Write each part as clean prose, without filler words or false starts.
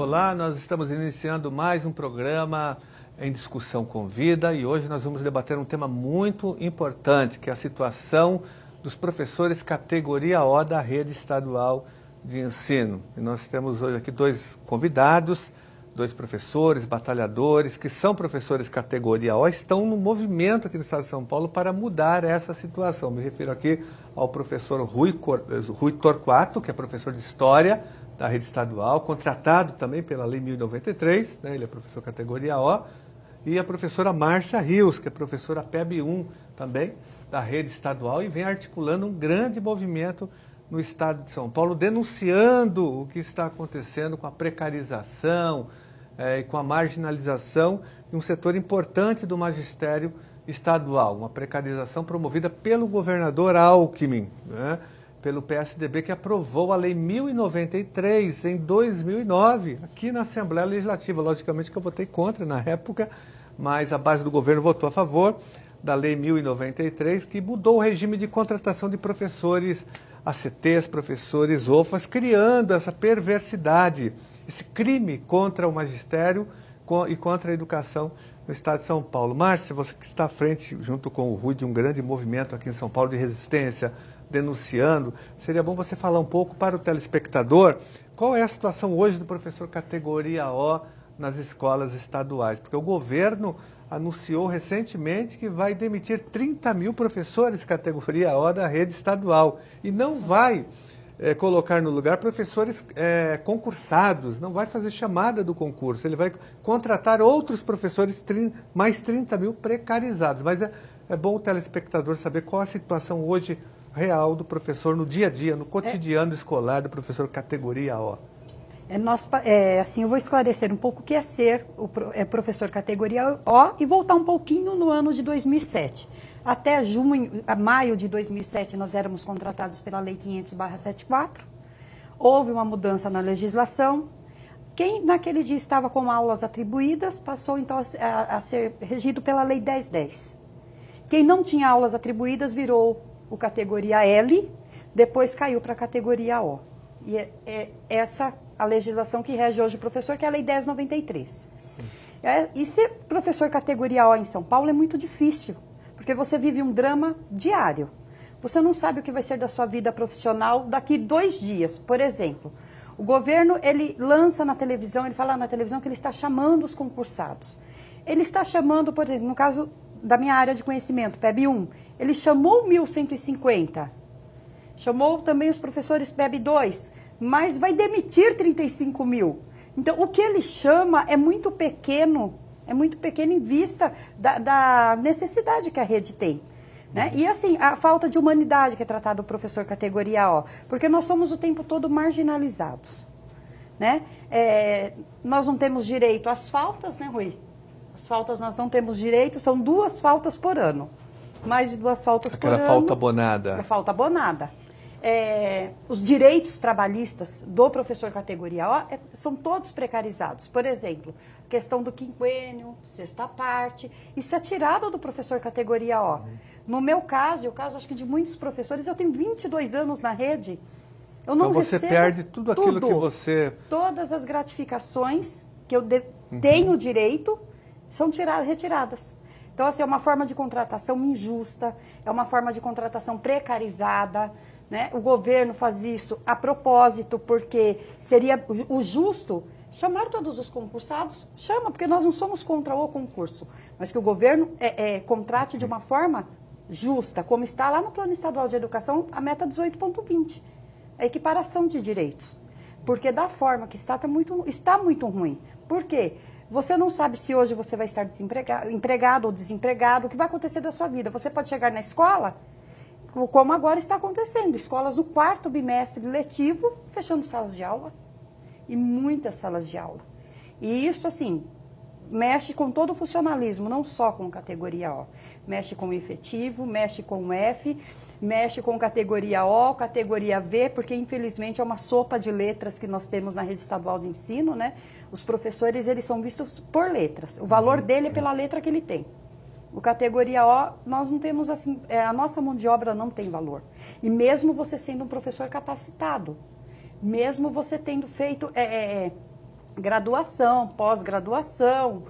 Olá, nós estamos iniciando mais um programa em Discussão com Vida e hoje nós vamos debater um tema muito importante, que é a situação dos professores categoria O da rede estadual de ensino. E nós temos hoje aqui dois convidados, dois professores, batalhadores, que são professores categoria O, estão no movimento aqui no estado de São Paulo para mudar essa situação. Me refiro aqui ao professor Rui Torquato, que é professor de História da rede estadual, contratado também pela Lei 1093, né, ele é professor categoria O, e a professora Márcia Rios, que é professora PEB 1 também, da rede estadual, e vem articulando um grande movimento no estado de São Paulo, denunciando o que está acontecendo com a precarização e com a marginalização de um setor importante do magistério estadual, uma precarização promovida pelo governador Alckmin, né? Pelo PSDB, que aprovou a Lei 1093 em 2009, aqui na Assembleia Legislativa. Logicamente que eu votei contra na época, mas a base do governo votou a favor da Lei 1093, que mudou o regime de contratação de professores ACTs, professores OFAs, criando essa perversidade, esse crime contra o magistério e contra a educação no estado de São Paulo. Márcia, você que está à frente, junto com o Rui, de um grande movimento aqui em São Paulo de resistência, denunciando, seria bom você falar um pouco para o telespectador qual é a situação hoje do professor categoria O nas escolas estaduais, porque o governo anunciou recentemente que vai demitir 30 mil professores categoria O da rede estadual e não vai colocar no lugar professores concursados, não vai fazer chamada do concurso, ele vai contratar outros professores, mais 30 mil precarizados, mas é bom o telespectador saber qual a situação hoje real do professor no dia a dia, no cotidiano escolar do professor categoria O. Assim, eu vou esclarecer um pouco o que é ser professor categoria O e voltar um pouquinho no ano de 2007. Até maio de 2007, nós éramos contratados pela Lei 500/74. Houve uma mudança na legislação. Quem naquele dia estava com aulas atribuídas passou então a ser regido pela Lei 1010. Quem não tinha aulas atribuídas virou o categoria L, depois caiu para a categoria O. E é essa a legislação que rege hoje o professor, que é a Lei 1093. E ser professor categoria O em São Paulo é muito difícil, porque você vive um drama diário. Você não sabe o que vai ser da sua vida profissional daqui 2 dias. Por exemplo, o governo, ele lança na televisão, ele fala na televisão que ele está chamando os concursados. Ele está chamando, por exemplo, no caso da minha área de conhecimento, PEB 1, ele chamou 1.150, chamou também os professores PEB 2, mas vai demitir 35 mil. Então, o que ele chama é muito pequeno em vista da necessidade que a rede tem. Né? E assim, a falta de humanidade que é tratado o professor categoria O, porque nós somos o tempo todo marginalizados. Né? Nós não temos direito às faltas, né, Rui? As faltas nós não temos direito, são 2 faltas por ano. Mais de 2 faltas por ano. Aquela falta abonada. A falta abonada. Os direitos trabalhistas do professor categoria O são todos precarizados. Por exemplo, questão do quinquênio, sexta parte, isso é tirado do professor categoria O. No meu caso, e o caso acho que de muitos professores, eu tenho 22 anos na rede, eu não recebo... Então você perde tudo aquilo que você... Todas as gratificações que eu tenho direito são retiradas. Então, assim, é uma forma de contratação injusta, é uma forma de contratação precarizada, né? O governo faz isso a propósito, porque seria o justo chamar todos os concursados, chama, porque nós não somos contra o concurso, mas que o governo contrate de uma forma justa, como está lá no Plano Estadual de Educação, a meta 18.20, a equiparação de direitos. Porque da forma que está muito ruim. Por quê? Você não sabe se hoje você vai estar empregado ou desempregado, o que vai acontecer da sua vida. Você pode chegar na escola, como agora está acontecendo, escolas no 4º bimestre letivo, fechando salas de aula, e muitas salas de aula. E isso, assim, mexe com todo o funcionalismo, não só com categoria O. Mexe com o efetivo, mexe com o F, mexe com categoria O, categoria V, porque infelizmente é uma sopa de letras que nós temos na rede estadual de ensino, né? Os professores, eles são vistos por letras. O valor dele é pela letra que ele tem. O categoria O, nós não temos assim, a nossa mão de obra não tem valor. E mesmo você sendo um professor capacitado, mesmo você tendo feito graduação, pós-graduação.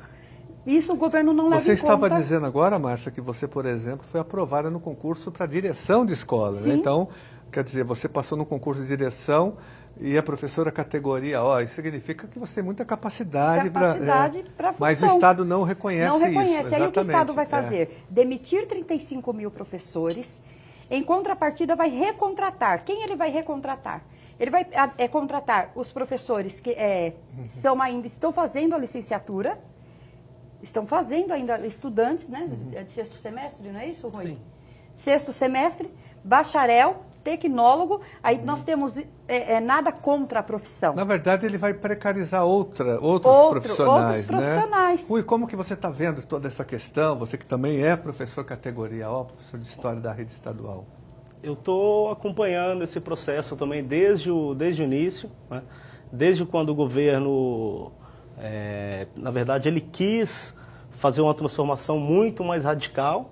Isso o governo não leva em conta. Você estava dizendo agora, Márcia, que você, por exemplo, foi aprovada no concurso para direção de escola, né? Então, quer dizer, você passou no concurso de direção e é professora categoria O. Isso significa que você tem muita capacidade para a função. Mas o Estado não reconhece isso. Não reconhece. Isso, aí o que o Estado vai fazer? Demitir 35 mil professores, em contrapartida vai recontratar. Quem ele vai recontratar? Ele vai contratar os professores que estão fazendo a licenciatura, estão fazendo ainda estudantes, né? De sexto semestre, não é isso, Rui? Sim. Sexto semestre, bacharel, tecnólogo, aí nós temos nada contra a profissão. Na verdade, ele vai precarizar outros profissionais, profissionais. Né? Rui, como que você está vendo toda essa questão? Você que também é professor categoria O, professor de História da rede estadual. Eu estou acompanhando esse processo também desde o início, né? Desde quando o governo, na verdade, ele quis fazer uma transformação muito mais radical.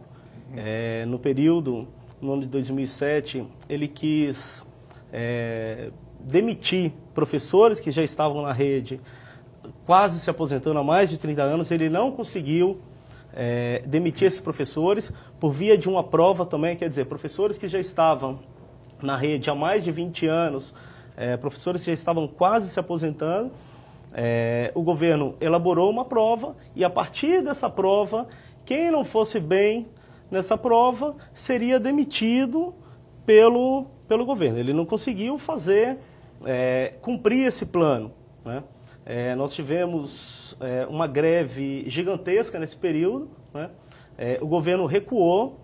No ano de 2007, ele quis demitir professores que já estavam na rede, quase se aposentando há mais de 30 anos. Ele não conseguiu demitir esses professores por via de uma prova também, quer dizer, professores que já estavam na rede há mais de 20 anos, professores que já estavam quase se aposentando. O governo elaborou uma prova e, a partir dessa prova, quem não fosse bem nessa prova seria demitido pelo governo. Ele não conseguiu cumprir esse plano, né? Nós tivemos uma greve gigantesca nesse período, né? O governo recuou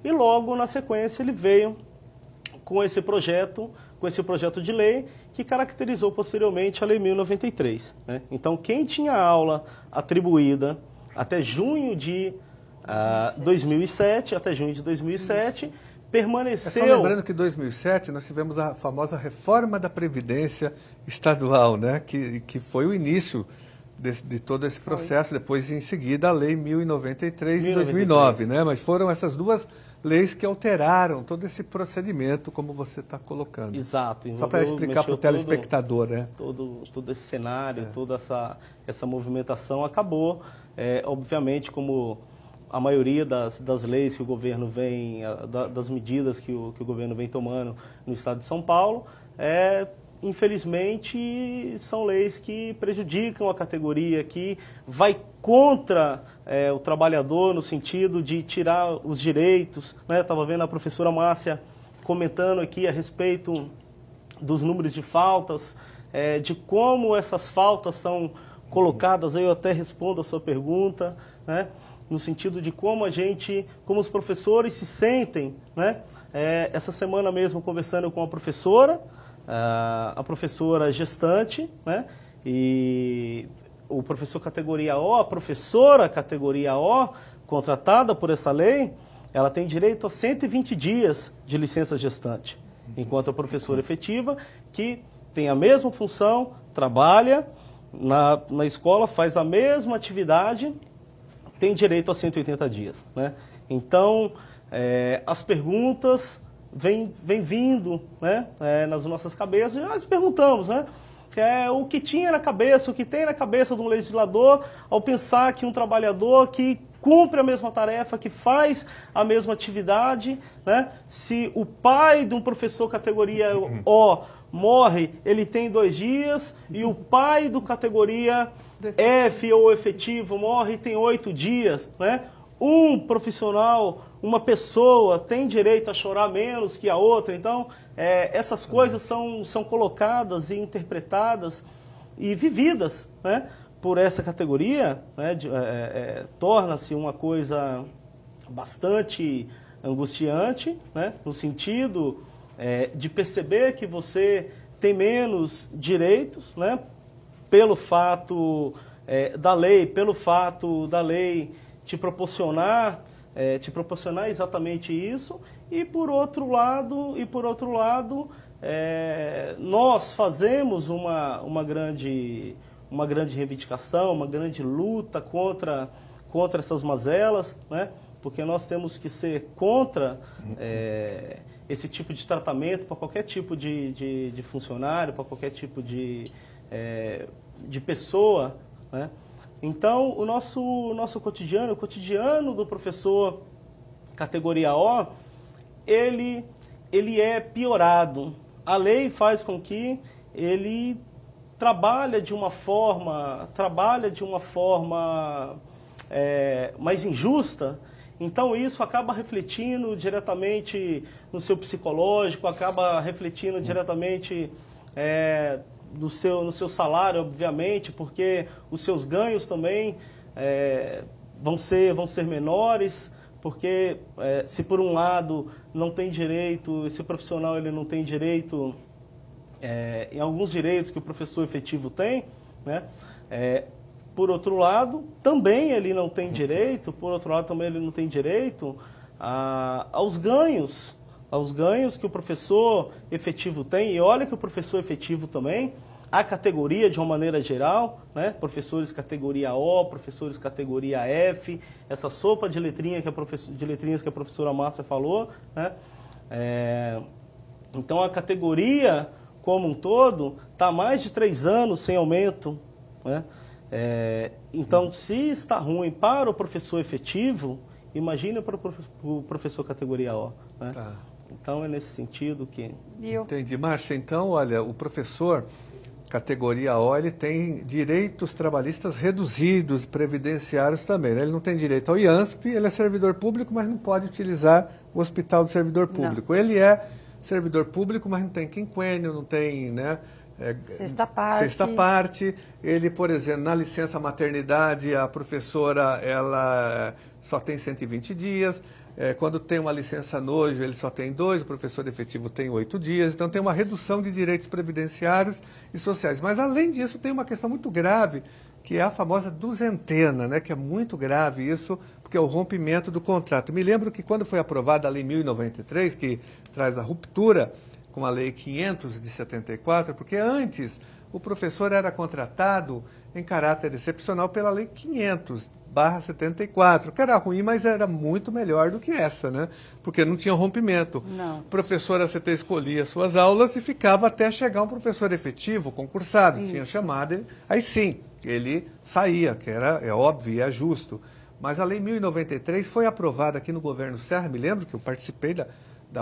e logo na sequência ele veio com esse projeto de lei que caracterizou posteriormente a Lei 1093, né? Então, quem tinha aula atribuída até junho de 2007, permaneceu... Só lembrando que em 2007 nós tivemos a famosa reforma da Previdência Estadual, né? Que foi o início de todo esse processo, depois em seguida a Lei 1093 de 2009, né? Mas foram essas duas leis que alteraram todo esse procedimento, como você está colocando. Exato. Só para explicar para o telespectador, né? Todo esse cenário, toda essa movimentação acabou, obviamente, como a maioria das leis que o governo das medidas que o governo vem tomando no estado de São Paulo, infelizmente, são leis que prejudicam a categoria, que vai contra o trabalhador no sentido de tirar os direitos, né? Estava vendo a professora Márcia comentando aqui a respeito dos números de faltas, de como essas faltas são colocadas. Aí eu até respondo a sua pergunta, né? No sentido de como os professores se sentem, né? Essa semana mesmo, conversando com a professora gestante, né? E o professor categoria O, a professora categoria O, contratada por essa lei, ela tem direito a 120 dias de licença gestante, enquanto a professora efetiva, que tem a mesma função, trabalha na escola, faz a mesma atividade, tem direito a 180 dias, né? Então, as perguntas vêm vindo, né, nas nossas cabeças, e nós perguntamos, né, o que tinha na cabeça, o que tem na cabeça de um legislador ao pensar que um trabalhador que cumpre a mesma tarefa, que faz a mesma atividade, né, se o pai de um professor categoria O morre, ele tem 2 dias, e o pai do categoria F ou efetivo morre e tem 8 dias, né? Um profissional, uma pessoa tem direito a chorar menos que a outra. Então, essas coisas são colocadas e interpretadas e vividas, né, por essa categoria, né? Torna-se uma coisa bastante angustiante, né, no sentido de perceber que você tem menos direitos, né, pelo fato da lei te proporcionar exatamente isso, e por outro lado, nós fazemos uma grande reivindicação, uma grande luta contra essas mazelas, né? Porque nós temos que ser contra esse tipo de tratamento para qualquer tipo de funcionário, para qualquer tipo de de pessoa, né? Então, o nosso cotidiano, o cotidiano do professor categoria O, ele é piorado. A lei faz com que ele trabalhe de uma forma mais injusta. Então isso acaba refletindo diretamente no seu psicológico, acaba refletindo diretamente no seu salário, obviamente, porque os seus ganhos também vão ser menores, porque se por um lado não tem direito, esse profissional ele não tem direito em alguns direitos que o professor efetivo tem, né? Por outro lado, também ele não tem direito, aos ganhos que o professor efetivo tem. E olha que o professor efetivo também, a categoria de uma maneira geral, né? Professores categoria O, professores categoria F, essa sopa de letrinhas que a professora Márcia falou, né? Então a categoria como um todo está há mais de 3 anos sem aumento, né? Então, se está ruim para o professor efetivo, imagine para o professor categoria O, né? Tá. Então, é nesse sentido que... Entendi. Márcia, então, olha, o professor categoria O, ele tem direitos trabalhistas reduzidos, previdenciários também, né? Ele não tem direito ao IANSP, ele é servidor público, mas não pode utilizar o Hospital do Servidor Público. Não. Ele é servidor público, mas não tem quinquênio, não tem, né? Sexta parte. Ele, por exemplo, na licença maternidade, a professora, ela só tem 120 dias. Quando tem uma licença nojo, ele só tem 2, o professor efetivo tem 8 dias. Então, tem uma redução de direitos previdenciários e sociais. Mas, além disso, tem uma questão muito grave, que é a famosa duzentena, né? Que é muito grave isso, porque é o rompimento do contrato. Me lembro que quando foi aprovada a Lei 1093, que traz a ruptura com a Lei 500 de 74, porque antes o professor era contratado em caráter excepcional pela Lei 500/74, que era ruim, mas era muito melhor do que essa, né? Porque não tinha rompimento. Não. O professor ACT escolhia suas aulas e ficava até chegar um professor efetivo, concursado, tinha chamada, aí sim, ele saía, que é óbvio e é justo. Mas a Lei 1093 foi aprovada aqui no governo Serra, me lembro que eu participei da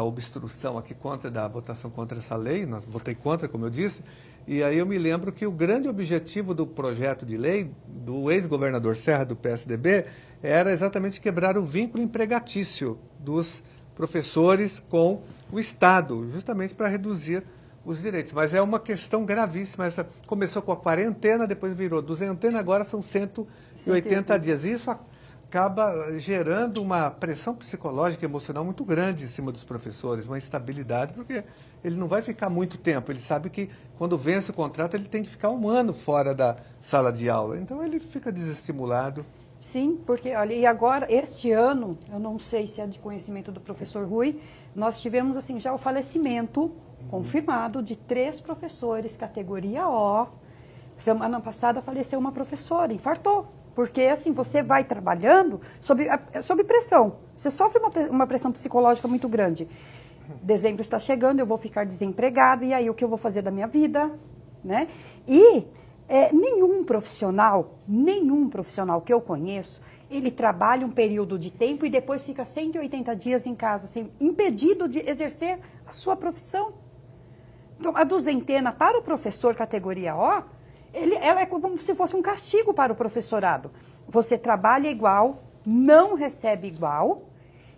obstrução aqui da votação contra essa lei, votei contra, como eu disse, e aí eu me lembro que o grande objetivo do projeto de lei do ex-governador Serra, do PSDB, era exatamente quebrar o vínculo empregatício dos professores com o Estado, justamente para reduzir os direitos. Mas é uma questão gravíssima, essa começou com a quarentena, depois virou duzentena, agora são 180 dias. Isso acaba gerando uma pressão psicológica e emocional muito grande em cima dos professores, uma instabilidade, porque ele não vai ficar muito tempo. Ele sabe que quando vence o contrato, ele tem que ficar 1 ano fora da sala de aula. Então, ele fica desestimulado. Sim, porque, olha, e agora, este ano, eu não sei se é de conhecimento do professor Rui, nós tivemos, assim, já o falecimento confirmado de 3 professores, categoria O. Semana passada faleceu uma professora, infartou. Porque, assim, você vai trabalhando sob pressão. Você sofre uma pressão psicológica muito grande. Dezembro está chegando, eu vou ficar desempregado, e aí o que eu vou fazer da minha vida, né? E nenhum profissional que eu conheço, ele trabalha um período de tempo e depois fica 180 dias em casa, assim, impedido de exercer a sua profissão. Então, a duzentena para o professor categoria O, ela é como se fosse um castigo para o professorado. Você trabalha igual, não recebe igual,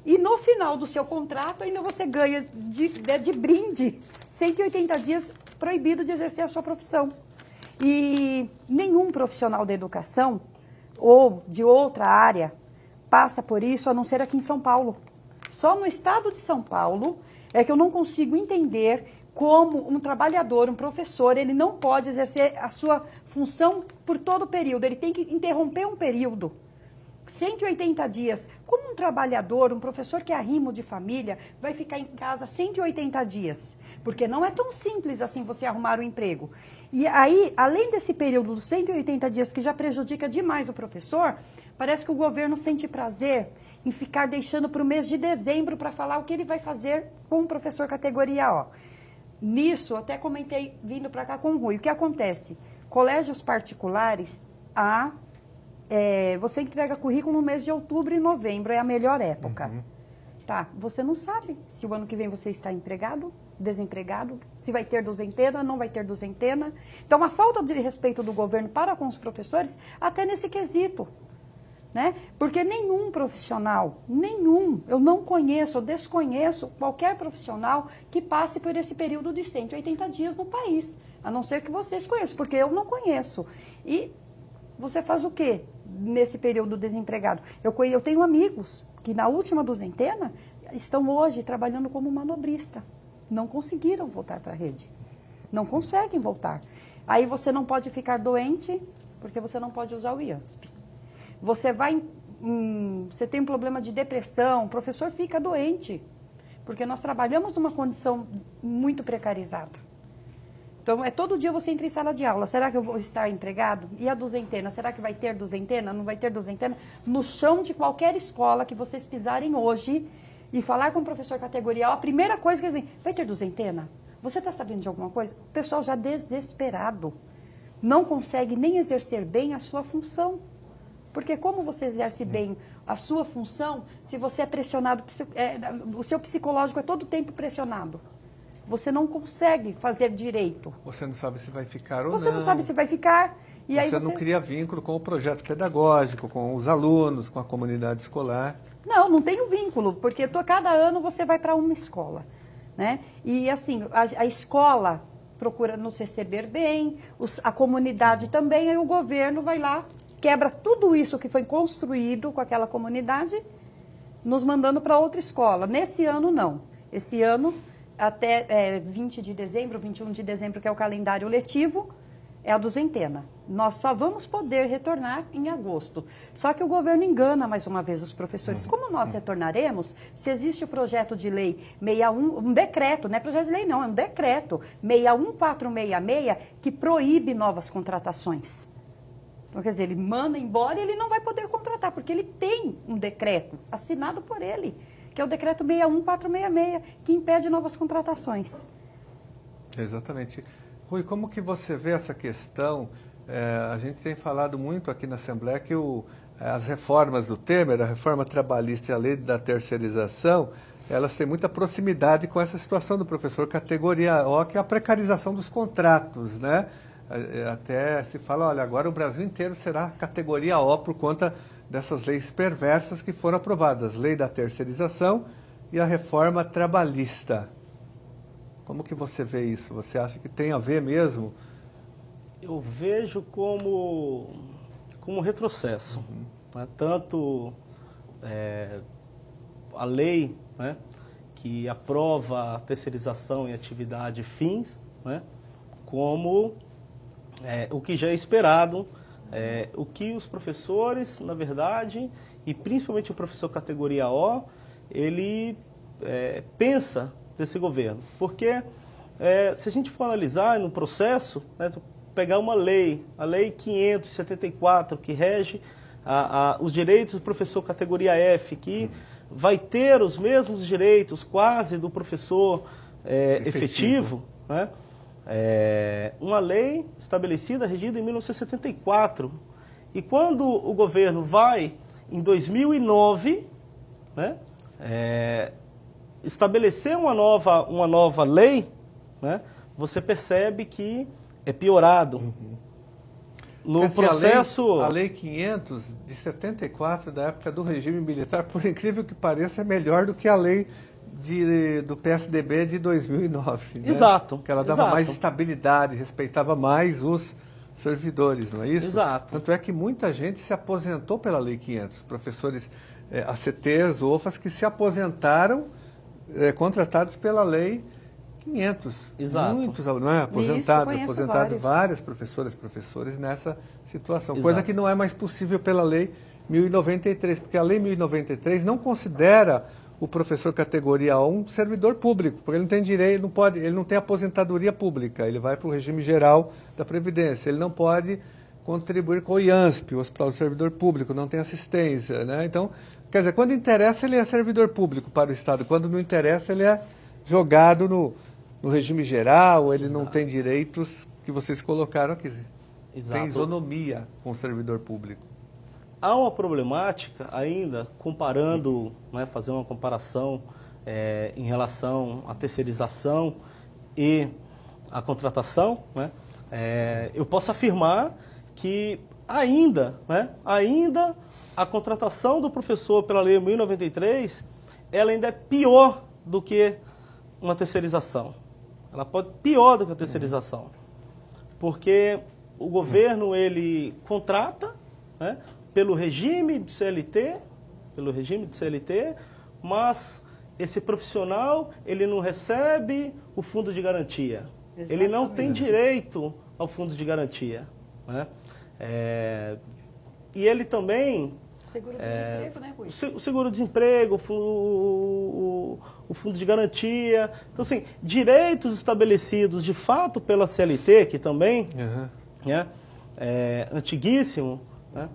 e no final do seu contrato ainda você ganha de brinde 180 dias proibido de exercer a sua profissão. E nenhum profissional da educação ou de outra área passa por isso, a não ser aqui em São Paulo. Só no estado de São Paulo é que eu não consigo entender como um trabalhador, um professor, ele não pode exercer a sua função por todo o período, ele tem que interromper um período. 180 dias. Como um trabalhador, um professor que é arrimo de família, vai ficar em casa 180 dias? Porque não é tão simples assim você arrumar um emprego. E aí, além desse período dos 180 dias, que já prejudica demais o professor, parece que o governo sente prazer em ficar deixando para o mês de dezembro para falar o que ele vai fazer com o professor categoria O. Nisso, até comentei, vindo para cá com o Rui, o que acontece? Colégios particulares, você entrega currículo no mês de outubro e novembro, é a melhor época. Tá, você não sabe se o ano que vem você está empregado, desempregado, se vai ter duzentena, não vai ter duzentena. Então, a falta de respeito do governo para com os professores, até nesse quesito. Né? Porque nenhum profissional, eu não conheço, eu desconheço qualquer profissional que passe por esse período de 180 dias no país, a não ser que vocês conheçam, porque eu não conheço. E você faz o quê nesse período desempregado? Eu tenho amigos que na última duzentena estão hoje trabalhando como manobrista, não conseguiram voltar para a rede, não conseguem voltar. Aí você não pode ficar doente, porque você não pode usar o IANSP. Você tem um problema de depressão, o professor fica doente, porque nós trabalhamos numa condição muito precarizada. Então, todo dia você entra em sala de aula, será que eu vou estar empregado? E a duzentena, será que vai ter duzentena? Não vai ter duzentena? No chão de qualquer escola que vocês pisarem hoje e falar com o professor categoria A, a primeira coisa que ele vem, vai ter duzentena? Você está sabendo de alguma coisa? O pessoal já desesperado, não consegue nem exercer bem a sua função. Porque como você exerce bem a sua função, se você é pressionado, o seu psicológico é todo o tempo pressionado. Você não consegue fazer direito. Você não sabe se vai ficar ou não. Você não sabe se vai ficar. E aí você não cria vínculo com o projeto pedagógico, com os alunos, com a comunidade escolar. Não tenho vínculo, porque cada ano você vai para uma escola. Né? E assim, a escola procura nos receber bem, a comunidade também, aí o governo vai lá, quebra tudo isso que foi construído com aquela comunidade, nos mandando para outra escola. Nesse ano, não. Esse ano, até 20 de dezembro, 21 de dezembro, que é o calendário letivo, é a duzentena. Nós só vamos poder retornar em agosto. Só que o governo engana mais uma vez os professores. Como nós retornaremos, se existe o projeto de lei 61, um decreto, não é projeto de lei não, é um decreto, 61466, que proíbe novas contratações. Então, quer dizer, ele manda embora e ele não vai poder contratar, porque ele tem um decreto assinado por ele, que é o decreto 61466, que impede novas contratações. Exatamente. Rui, como que você vê essa questão? A gente tem falado muito aqui na Assembleia que as reformas do Temer, a reforma trabalhista e a lei da terceirização, elas têm muita proximidade com essa situação do professor categoria O, que é a precarização dos contratos, né? Até se fala, olha, agora o Brasil inteiro será categoria O por conta dessas leis perversas que foram aprovadas, lei da terceirização e a reforma trabalhista. Como que você vê isso? Você acha que tem a ver mesmo? Eu vejo como retrocesso. Né? Tanto a lei, né, que aprova a terceirização em atividade fins, né, como o que já é esperado, o que os professores, na verdade, e principalmente o professor categoria O, ele pensa desse governo. Porque se a gente for analisar no processo, né, pegar uma lei, a lei 574, que rege os direitos do professor categoria F, que vai ter os mesmos direitos quase do professor efetivo, né? Uma lei estabelecida, regida em 1974. E quando o governo vai, em 2009, né, estabelecer uma nova lei, né, você percebe que é piorado. No processo... A lei 500 de 74, da época do regime militar, por incrível que pareça, é melhor do que a lei do PSDB de 2009. Né? Exato. Porque ela dava mais estabilidade, respeitava mais os servidores, não é isso? Exato. Tanto é que muita gente se aposentou pela lei 500. Professores ACTs, OFAs, que se aposentaram contratados pela lei 500. Exato. Muitos alunos, aposentados, várias professoras e professores nessa situação. Exato. Coisa que não é mais possível pela lei 1093, porque a lei 1093 não considera o professor categoria 1 servidor público, porque ele não tem direito, ele não tem aposentadoria pública, ele vai para o regime geral da Previdência, ele não pode contribuir com o IANSP, o Hospital do Servidor Público, não tem assistência, né? Então, quer dizer, quando interessa ele é servidor público para o Estado, quando não interessa ele é jogado no regime geral, ele não tem direitos que vocês colocaram aqui. Exato. tem isonomia com o servidor público. Há uma problemática ainda, comparando, né, fazer uma comparação em relação à terceirização e à contratação, né, eu posso afirmar que ainda a contratação do professor pela Lei 1093, ela ainda é pior do que uma terceirização. Ela pode pior do que a terceirização. Porque o governo, ele contrata, né, pelo regime de CLT, mas esse profissional, ele não recebe o fundo de garantia. Exatamente. Ele não tem direito ao fundo de garantia, né? E ele também... Seguro-desemprego, né, Rui? O seguro-desemprego, o fundo de garantia. Então, assim, direitos estabelecidos de fato pela CLT, que também né, é antiguíssimo, né,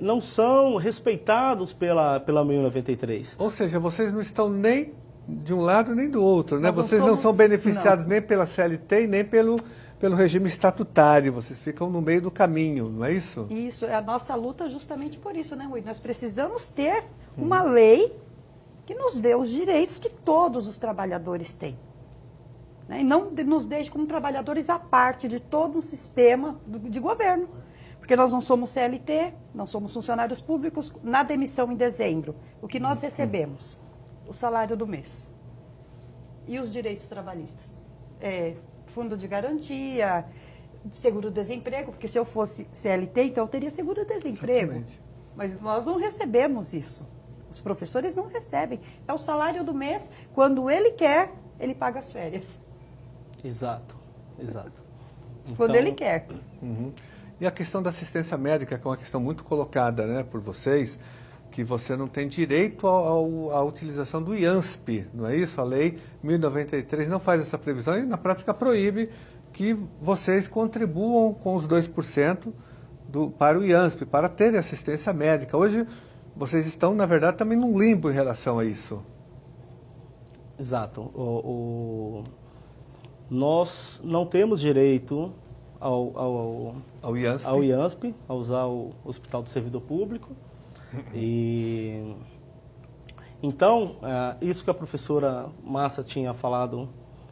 não são respeitados pela 1093. Ou seja, vocês não estão nem de um lado nem do outro, né? Nós não Vocês não somos- são beneficiados não. nem pela CLT e nem pelo regime estatutário. Vocês ficam no meio do caminho, não é isso? Isso, é a nossa luta justamente por isso, né, Rui? Nós precisamos ter uma lei que nos dê os direitos que todos os trabalhadores têm. Né? E não nos deixe como trabalhadores à parte de todo um sistema de governo. Porque nós não somos CLT, não somos funcionários públicos, na demissão em dezembro. O que nós recebemos? O salário do mês. E os direitos trabalhistas? Fundo de garantia, seguro-desemprego, porque se eu fosse CLT, então eu teria seguro-desemprego. Exatamente. Mas nós não recebemos isso. Os professores não recebem. É o salário do mês, quando ele quer, ele paga as férias. Exato. Quando Então, ele quer. Uhum. E a questão da assistência médica, que é uma questão muito colocada, né, por vocês, que você não tem direito à utilização do IANSP, não é isso? A Lei 1093 não faz essa previsão e, na prática, proíbe que vocês contribuam com os 2% para o IANSP, para ter assistência médica. Hoje, vocês estão, na verdade, também num limbo em relação a isso. Exato. Nós não temos direito ao IANSP, a usar o Hospital do Servidor Público. E então, isso que a professora Márcia tinha falado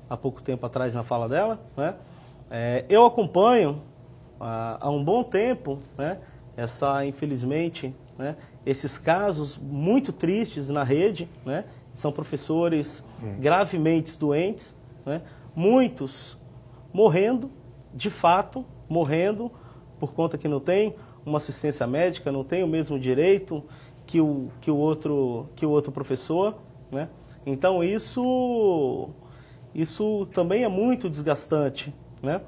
há pouco tempo atrás na fala dela, né? Eu acompanho há um bom tempo, né, infelizmente, né, esses casos muito tristes na rede, né? São professores gravemente doentes, né? Muitos morrendo, de fato, morrendo por conta que não tem uma assistência médica, não tem o mesmo direito que o outro professor, né? Então isso também é muito desgastante, né?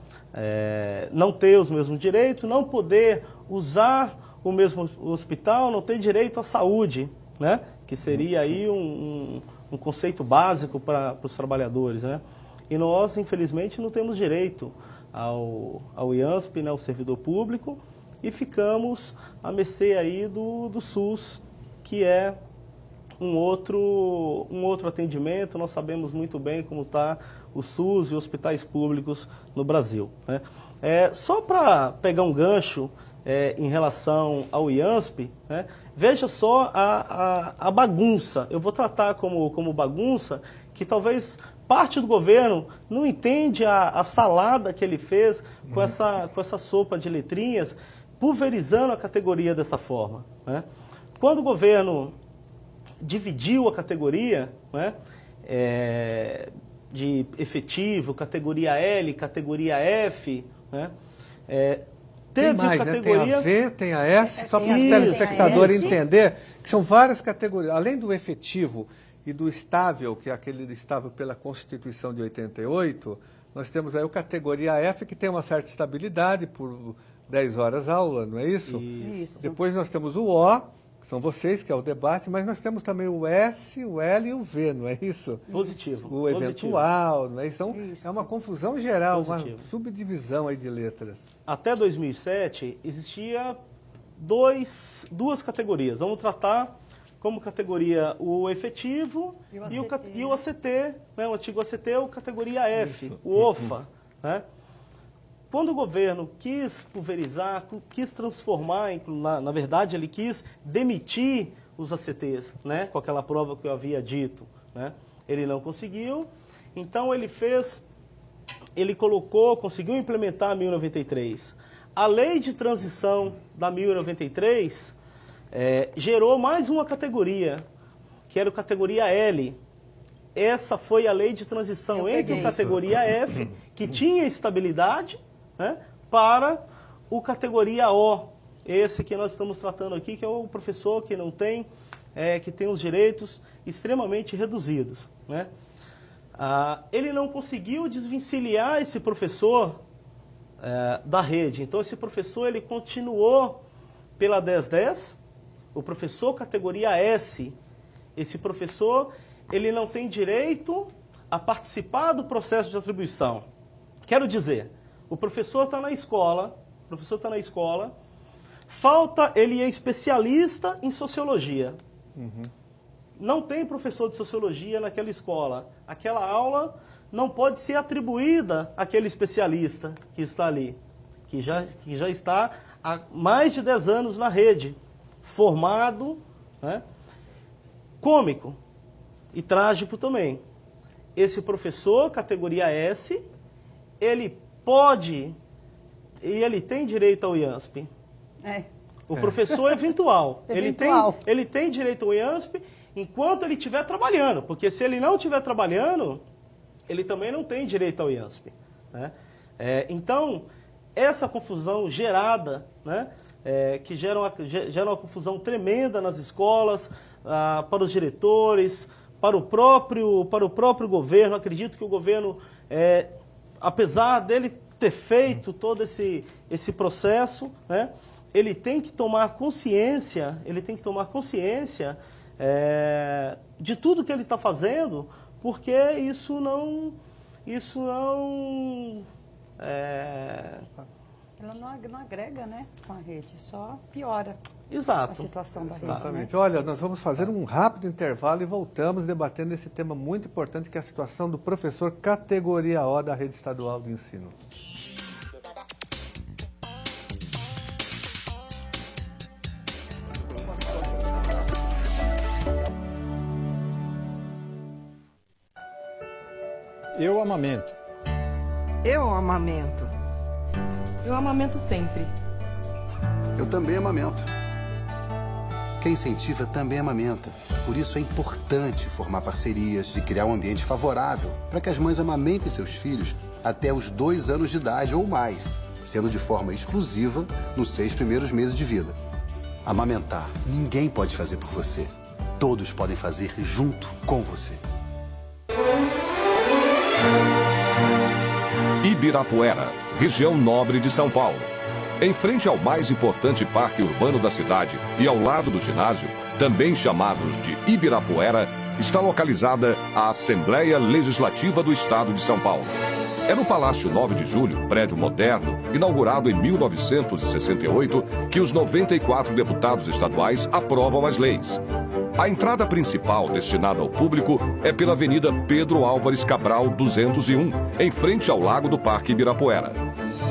Não ter os mesmos direitos, não poder usar o mesmo hospital, não ter direito à saúde, né? Que seria aí um conceito básico para os trabalhadores, né? E nós, infelizmente, não temos direito ao IANSP, né, ao servidor público, e ficamos à mercê aí do SUS, que é um outro atendimento. Nós sabemos muito bem como está o SUS e hospitais públicos no Brasil, né? Só para pegar um gancho em relação ao IANSP, né, veja só a bagunça. Eu vou tratar como bagunça, que talvez parte do governo não entende a salada que ele fez com essa sopa de letrinhas, pulverizando a categoria dessa forma, né? Quando o governo dividiu a categoria, né, de efetivo, categoria L, categoria F, né, teve tem mais, categoria... né? Tem a V, tem a S, só para o tem telespectador a S. entender que são várias categorias. Além do efetivo e do estável, que é aquele estável pela Constituição de 88, nós temos aí a categoria F, que tem uma certa estabilidade por 10 horas aula, não é isso? Isso. Depois nós temos o O, que são vocês, que é o debate, mas nós temos também o S, o L e o V, não é isso? Positivo. O eventual, não é isso? Então, Isso. é uma confusão geral, Positivo. uma subdivisão aí de letras. Até 2007, existia duas categorias. Vamos tratar como categoria o efetivo e o ACT, né, o antigo ACT, o categoria F, Isso. o OFA, né? Quando o governo quis pulverizar, quis transformar, na verdade ele quis demitir os ACTs, né, com aquela prova que eu havia dito, né, ele não conseguiu, então ele conseguiu implementar a 1093. A lei de transição da 1093 gerou mais uma categoria, que era a categoria L. Essa foi a lei de transição entre a categoria F, que tinha estabilidade, né, para o categoria O, esse que nós estamos tratando aqui, que é o professor que não tem, que tem os direitos extremamente reduzidos, né. Ele não conseguiu desvencilhar esse professor da rede, então esse professor ele continuou pela 1010, o professor categoria S, esse professor ele não tem direito a participar do processo de atribuição. Quero dizer, o professor está na escola, ele é especialista em sociologia. Uhum. Não tem professor de sociologia naquela escola. Aquela aula não pode ser atribuída àquele especialista que está ali, que já está há mais de 10 anos na rede, formado, né, cômico e trágico também. Esse professor, categoria S, ele pode e ele tem direito ao IANSP. O professor eventual. Ele tem direito ao IANSP enquanto ele estiver trabalhando, porque se ele não estiver trabalhando, ele também não tem direito ao IANSP, né? Então, essa confusão gerada, né, que gera uma confusão tremenda nas escolas, para os diretores, para o próprio governo. Acredito que o governo, apesar dele ter feito todo esse processo, né, ele tem que tomar consciência, de tudo que ele está fazendo, porque isso não ela não agrega, né, com a rede, só piora. Exato. A situação da rede. Exatamente. Né? Olha, nós vamos fazer um rápido intervalo e voltamos debatendo esse tema muito importante, que é a situação do professor categoria O da rede estadual de ensino. Eu amamento. Eu amamento. Eu amamento sempre. Eu também amamento. Quem incentiva também amamenta. Por isso é importante formar parcerias e criar um ambiente favorável para que as mães amamentem seus filhos até os 2 anos de idade ou mais, sendo de forma exclusiva nos 6 primeiros meses de vida. Amamentar, ninguém pode fazer por você. Todos podem fazer junto com você. Ibirapuera, região nobre de São Paulo. Em frente ao mais importante parque urbano da cidade e ao lado do ginásio, também chamados de Ibirapuera, está localizada a Assembleia Legislativa do Estado de São Paulo. É no Palácio 9 de Julho, prédio moderno, inaugurado em 1968, que os 94 deputados estaduais aprovam as leis. A entrada principal destinada ao público é pela Avenida Pedro Álvares Cabral 201, em frente ao Lago do Parque Ibirapuera.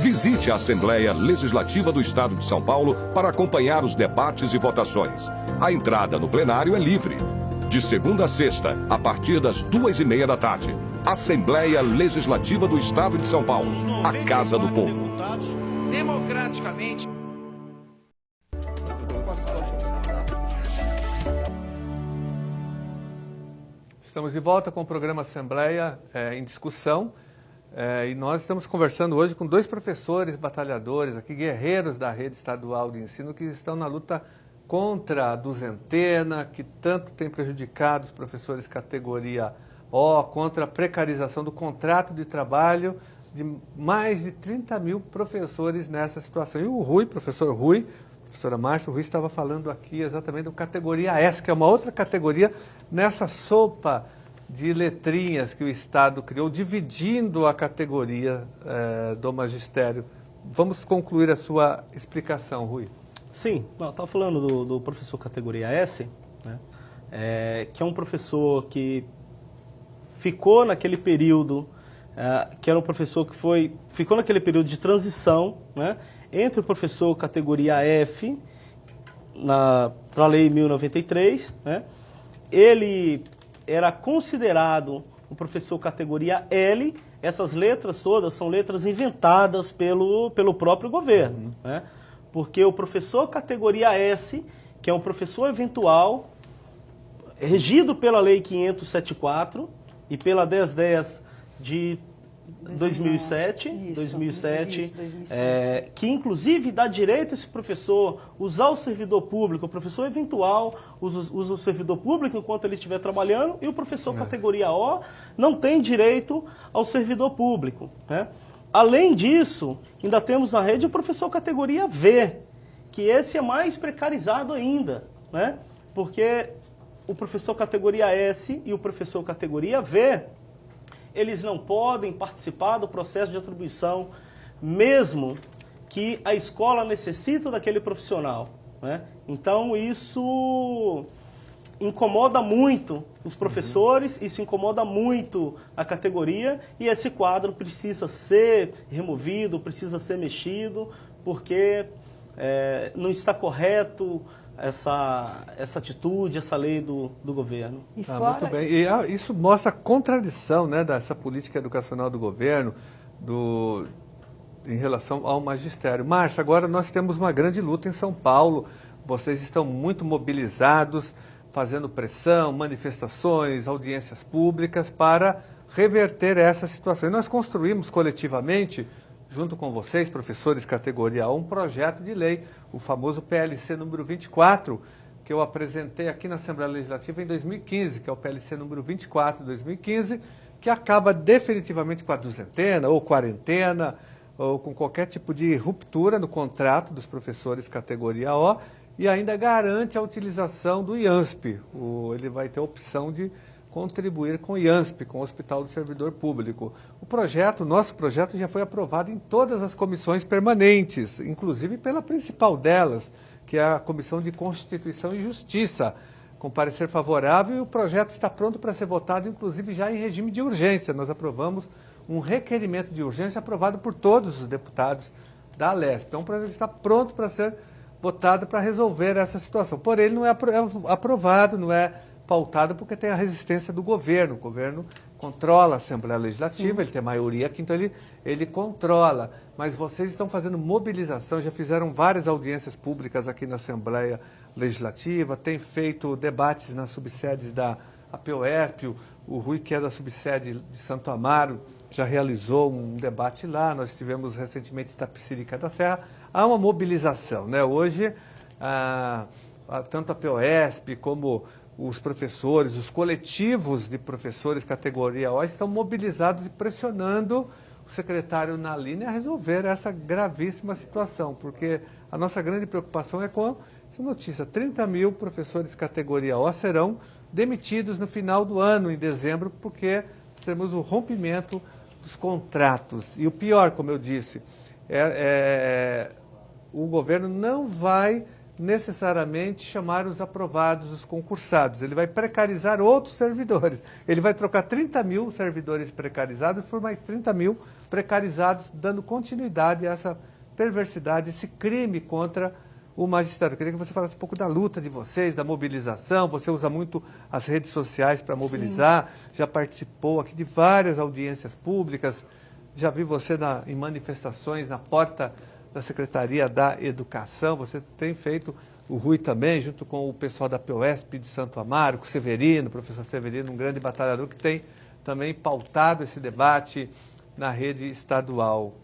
Visite a Assembleia Legislativa do Estado de São Paulo para acompanhar os debates e votações. A entrada no plenário é livre. De segunda a sexta, a partir das 2h30 da tarde. Assembleia Legislativa do Estado de São Paulo, a Casa do Povo. Democraticamente. Estamos de volta com o programa Assembleia em discussão. E nós estamos conversando hoje com 2 professores batalhadores, aqui, guerreiros da rede estadual de ensino, que estão na luta contra a duzentena, que tanto tem prejudicado os professores categoria O, contra a precarização do contrato de trabalho de mais de 30 mil professores nessa situação. E o Rui, professor Rui, professora Márcia, o Rui estava falando aqui exatamente da categoria S, que é uma outra categoria nessa sopa de letrinhas que o Estado criou, dividindo a categoria do magistério. Vamos concluir a sua explicação, Rui. Sim, estava falando do professor categoria S, né, que é um professor que ficou naquele período que era um professor que ficou naquele período de transição, né, entre o professor categoria F, para a Lei 1093, né, ele era considerado um professor categoria L. Essas letras todas são letras inventadas pelo próprio governo, né? Porque o professor categoria S, que é um professor eventual, regido pela Lei 574 e pela 1010 de 2007, que inclusive dá direito a esse professor usar o servidor público. O professor eventual usa o servidor público enquanto ele estiver trabalhando, e o professor categoria O não tem direito ao servidor público, né? Além disso, ainda temos na rede o professor categoria V, que esse é mais precarizado ainda, né? Porque o professor categoria S e o professor categoria V, eles não podem participar do processo de atribuição, mesmo que a escola necessita daquele profissional, né? Então isso incomoda muito os professores, isso incomoda muito a categoria, e esse quadro precisa ser removido, precisa ser mexido, porque não está correto essa atitude, essa lei do governo. Muito bem. E isso mostra a contradição, né, dessa política educacional do governo em relação ao magistério. Márcia, agora nós temos uma grande luta em São Paulo. Vocês estão muito mobilizados, fazendo pressão, manifestações, audiências públicas para reverter essa situação. E nós construímos coletivamente, junto com vocês, professores categoria 1, um projeto de lei, o famoso PLC número 24, que eu apresentei aqui na Assembleia Legislativa em 2015, que é o PLC número 24 de 2015, que acaba definitivamente com a duzentena ou quarentena, ou com qualquer tipo de ruptura no contrato dos professores categoria O, e ainda garante a utilização do IANSP. Ele vai ter a opção de contribuir com o IANSP, com o Hospital do Servidor Público. O nosso projeto já foi aprovado em todas as comissões permanentes, inclusive pela principal delas, que é a Comissão de Constituição e Justiça, com parecer favorável, e o projeto está pronto para ser votado, inclusive já em regime de urgência. Nós aprovamos um requerimento de urgência aprovado por todos os deputados da Alesp. Então, o projeto está pronto para ser votado para resolver essa situação. Porém, ele não é aprovado, não é pautado, porque tem a resistência do governo. O governo controla a Assembleia Legislativa, Sim. Ele tem maioria aqui, então ele controla. Mas vocês estão fazendo mobilização, já fizeram várias audiências públicas aqui na Assembleia Legislativa, tem feito debates nas subsedes da APOESP, o Rui, que é da subsede de Santo Amaro, já realizou um debate lá, nós tivemos recentemente Itapecerica da Serra. Há uma mobilização, né? Hoje, tanto a POESP como os professores, os coletivos de professores categoria O estão mobilizados e pressionando o secretário Nalini a resolver essa gravíssima situação, porque a nossa grande preocupação é com essa notícia: 30 mil professores categoria O serão demitidos no final do ano, em dezembro, porque temos o rompimento dos contratos. E o pior, como eu disse, o governo não vai necessariamente chamar os aprovados, os concursados. Ele vai precarizar outros servidores. Ele vai trocar 30 mil servidores precarizados por mais 30 mil precarizados, dando continuidade a essa perversidade, esse crime contra o magistério. Eu queria que você falasse um pouco da luta de vocês, da mobilização. Você usa muito as redes sociais para mobilizar, Sim. Já participou aqui de várias audiências públicas, já vi você em manifestações na porta da Secretaria da Educação. Você tem feito, o Rui também, junto com o pessoal da POESP de Santo Amaro, com o Severino, o professor Severino, um grande batalhador que tem também pautado esse debate na rede estadual.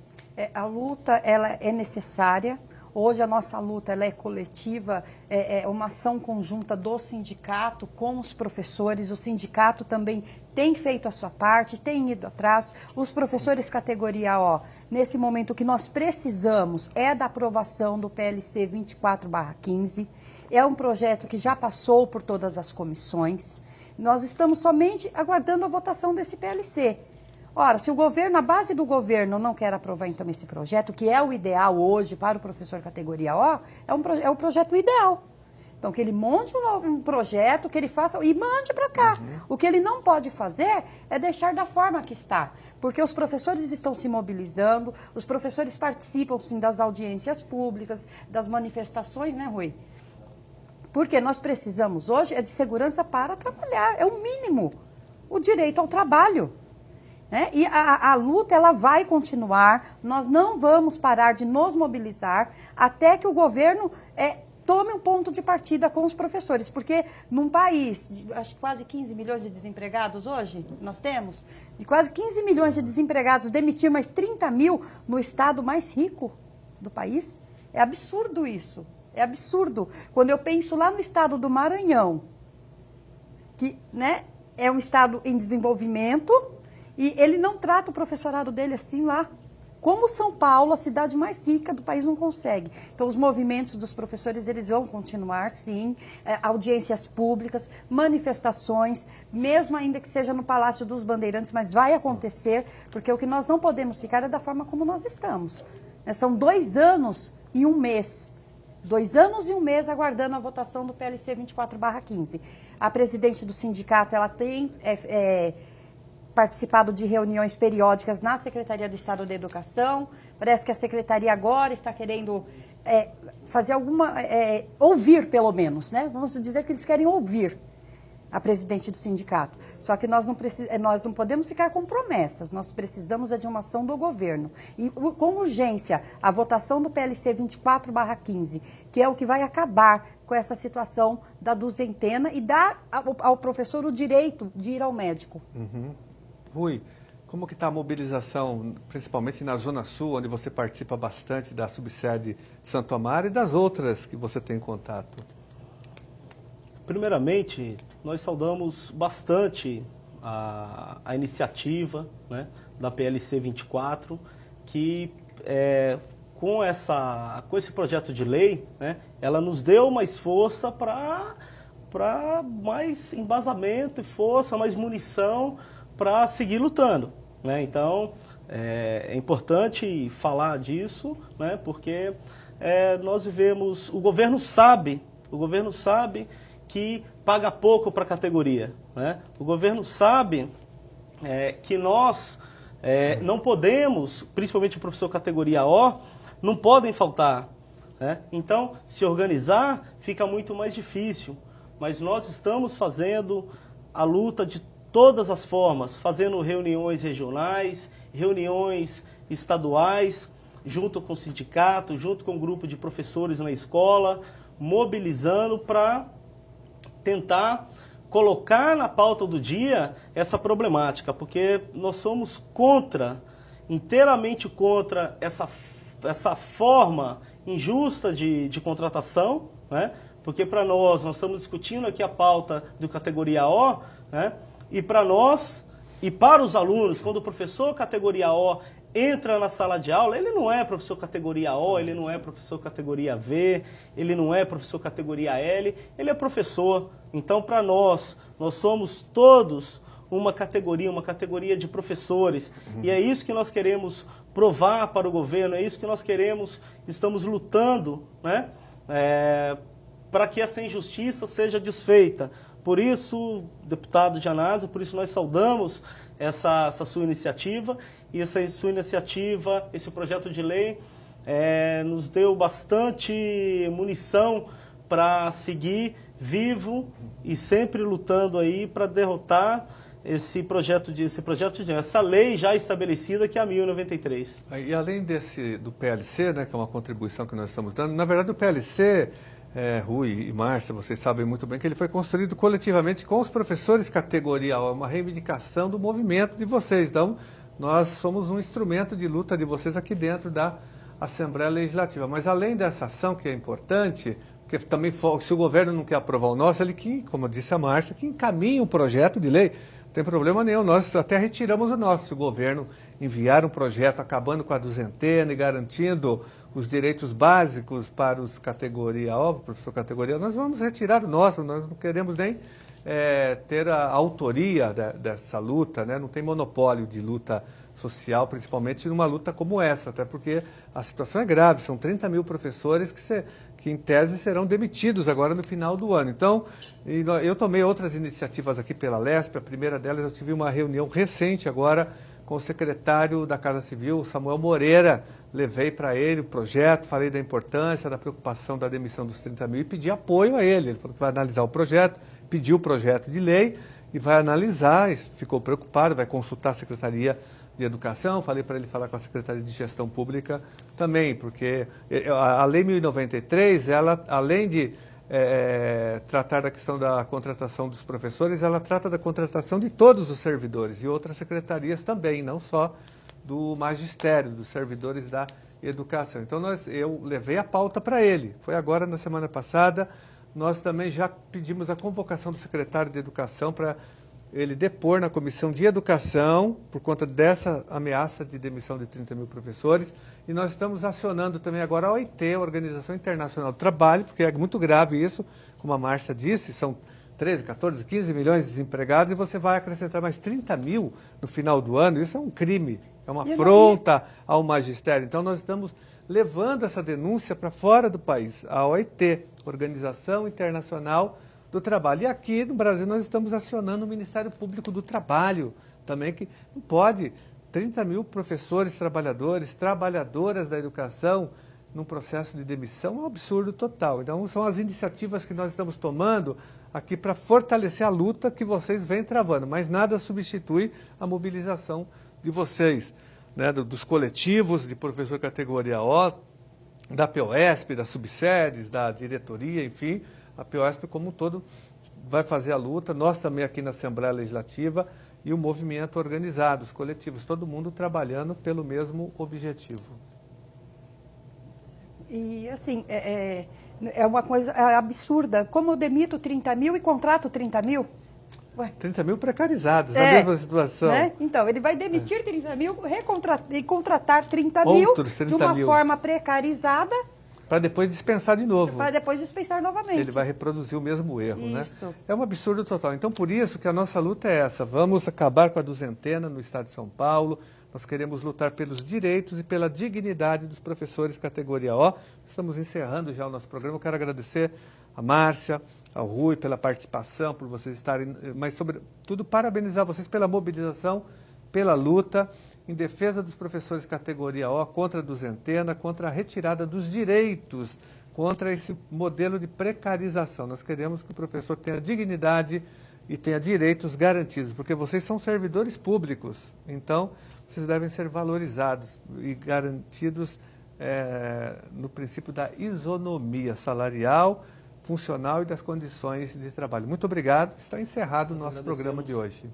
A luta ela é necessária. Hoje a nossa luta ela é coletiva, é uma ação conjunta do sindicato com os professores. O sindicato também tem feito a sua parte, tem ido atrás. Os professores categoria O, nesse momento o que nós precisamos é da aprovação do PLC 24/15. É um projeto que já passou por todas as comissões. Nós estamos somente aguardando a votação desse PLC. Ora, se o governo, a base do governo não quer aprovar então esse projeto, que é o ideal hoje para o professor categoria O, é o projeto ideal. Então, que ele monte um projeto, que ele faça e mande para cá. O que ele não pode fazer é deixar da forma que está. porque os professores estão se mobilizando, os professores participam, sim, das audiências públicas, das manifestações, né, Rui? Porque nós precisamos hoje de segurança para trabalhar, é o mínimo, o direito ao trabalho. Né? E a luta ela vai continuar, nós não vamos parar de nos mobilizar até que o governo tome um ponto de partida com os professores, porque num país de acho, quase 15 milhões de desempregados hoje, nós temos, de quase 15 milhões de desempregados, demitir mais 30 mil no estado mais rico do país, é absurdo isso, é absurdo. Quando eu penso lá no estado do Maranhão, que, né, é um estado em desenvolvimento, e ele não trata o professorado dele assim lá. Como São Paulo, a cidade mais rica do país, não consegue. Então, os movimentos dos professores, eles vão continuar, sim. Audiências públicas, manifestações, mesmo ainda que seja no Palácio dos Bandeirantes, mas vai acontecer, porque o que nós não podemos ficar é da forma como nós estamos. São 2 anos e 1 mês. 2 anos e 1 mês aguardando a votação do PLC 24/15. A presidente do sindicato, ela tem participado de reuniões periódicas na Secretaria do Estado da Educação. Parece que a Secretaria agora está querendo fazer ouvir pelo menos, né? Vamos dizer que eles querem ouvir a presidente do sindicato. Só que nós não podemos ficar com promessas, nós precisamos de uma ação do governo. E com urgência, a votação do PLC 24/15, que é o que vai acabar com essa situação da duzentena e dar ao professor o direito de ir ao médico. Uhum. Rui, como que está a mobilização, principalmente na Zona Sul, onde você participa bastante da subsede de Santo Amaro e das outras que você tem contato? Primeiramente, nós saudamos bastante a iniciativa, né, da PLC 24, que com esse projeto de lei, né, ela nos deu mais força para mais embasamento e força, mais munição para seguir lutando, né? Então, é importante falar disso, né? Porque nós vivemos, o governo sabe que paga pouco para a categoria, né? O governo sabe que nós não podemos, principalmente o professor categoria O, não podem faltar, né? Então, se organizar fica muito mais difícil, mas nós estamos fazendo a luta de todas as formas, fazendo reuniões regionais, reuniões estaduais, junto com o sindicato, junto com o grupo de professores na escola, mobilizando para tentar colocar na pauta do dia essa problemática, porque nós somos inteiramente contra essa forma injusta de contratação, né? Porque para nós estamos discutindo aqui a pauta do categoria O, né? E para nós, e para os alunos, quando o professor categoria O entra na sala de aula, ele não é professor categoria O, ele não é professor categoria V, ele não é professor categoria L, ele é professor. Então, para nós somos todos uma categoria de professores. E é isso que nós queremos provar para o governo, é isso que nós estamos lutando, né? Para que essa injustiça seja desfeita. Por isso, deputado Gianazzi, por isso nós saudamos essa sua iniciativa, e essa sua iniciativa, esse projeto de lei, nos deu bastante munição para seguir vivo e sempre lutando aí para derrotar essa lei já estabelecida, que é a 1093. E além do PLC, né, que é uma contribuição que nós estamos dando, na verdade o PLC... Rui e Márcia, vocês sabem muito bem que ele foi construído coletivamente com os professores categoria O, uma reivindicação do movimento de vocês. Então, nós somos um instrumento de luta de vocês aqui dentro da Assembleia Legislativa. Mas além dessa ação, que é importante, porque também se o governo não quer aprovar o nosso, ele que, como disse a Márcia, que encaminha um projeto de lei. Não tem problema nenhum, nós até retiramos o nosso. Se o governo enviar um projeto acabando com a duzentena e garantindo os direitos básicos para os categoria O, professor categoria, nós vamos retirar o nosso, nós não queremos nem ter a autoria dessa luta, né? Não tem monopólio de luta social, principalmente numa luta como essa, até porque a situação é grave, são 30 mil professores que em tese serão demitidos agora no final do ano. Então, eu tomei outras iniciativas aqui pela LESP, a primeira delas eu tive uma reunião recente agora com o secretário da Casa Civil, Samuel Moreira. Levei para ele o projeto, falei da importância, da preocupação da demissão dos 30 mil e pedi apoio a ele. Ele falou que vai analisar o projeto, pediu o projeto de lei e vai analisar, e ficou preocupado, vai consultar a Secretaria de Educação. Falei para ele falar com a Secretaria de Gestão Pública também, porque a Lei 1093, ela, além de tratar da questão da contratação dos professores, ela trata da contratação de todos os servidores e outras secretarias também, não só do magistério, dos servidores da educação. Então, eu levei a pauta para ele. Foi agora, na semana passada, nós também já pedimos a convocação do secretário de Educação para ele depor na Comissão de Educação por conta dessa ameaça de demissão de 30 mil professores. E nós estamos acionando também agora a OIT, a Organização Internacional do Trabalho, porque é muito grave isso, como a Márcia disse, são 13, 14, 15 milhões de desempregados e você vai acrescentar mais 30 mil no final do ano. Isso é um crime, é uma afronta ao magistério. Então nós estamos levando essa denúncia para fora do país, a OIT, Organização Internacional do Trabalho. E aqui no Brasil nós estamos acionando o Ministério Público do Trabalho também, que não pode 30 mil professores, trabalhadores, trabalhadoras da educação num processo de demissão. É um absurdo total. Então são as iniciativas que nós estamos tomando aqui para fortalecer a luta que vocês vêm travando, mas nada substitui a mobilização de vocês, né, dos coletivos de professor categoria O, da POSP, das subsedes, da diretoria, enfim. A POSP como um todo vai fazer a luta, nós também aqui na Assembleia Legislativa e o movimento organizado, os coletivos, todo mundo trabalhando pelo mesmo objetivo. E assim, é uma coisa absurda, como eu demito 30 mil e contrato 30 mil? Ué. 30 mil precarizados, na mesma situação. Né? Então, ele vai demitir 30 mil e contratar 30 mil de uma forma precarizada. Para depois dispensar de novo. Para depois dispensar novamente. Ele vai reproduzir o mesmo erro, isso, né? É um absurdo total. Então, por isso que a nossa luta é essa. Vamos acabar com a duzentena no estado de São Paulo. Nós queremos lutar pelos direitos e pela dignidade dos professores categoria O. Estamos encerrando já o nosso programa. Eu quero agradecer a Márcia, ao Rui pela participação, por vocês estarem, mas sobretudo parabenizar vocês pela mobilização, pela luta em defesa dos professores categoria O, contra a duzentena, contra a retirada dos direitos, contra esse modelo de precarização. Nós queremos que o professor tenha dignidade e tenha direitos garantidos, porque vocês são servidores públicos, então vocês devem ser valorizados e garantidos no princípio da isonomia salarial, funcional e das condições de trabalho. Muito obrigado. Está encerrado o nosso programa de hoje.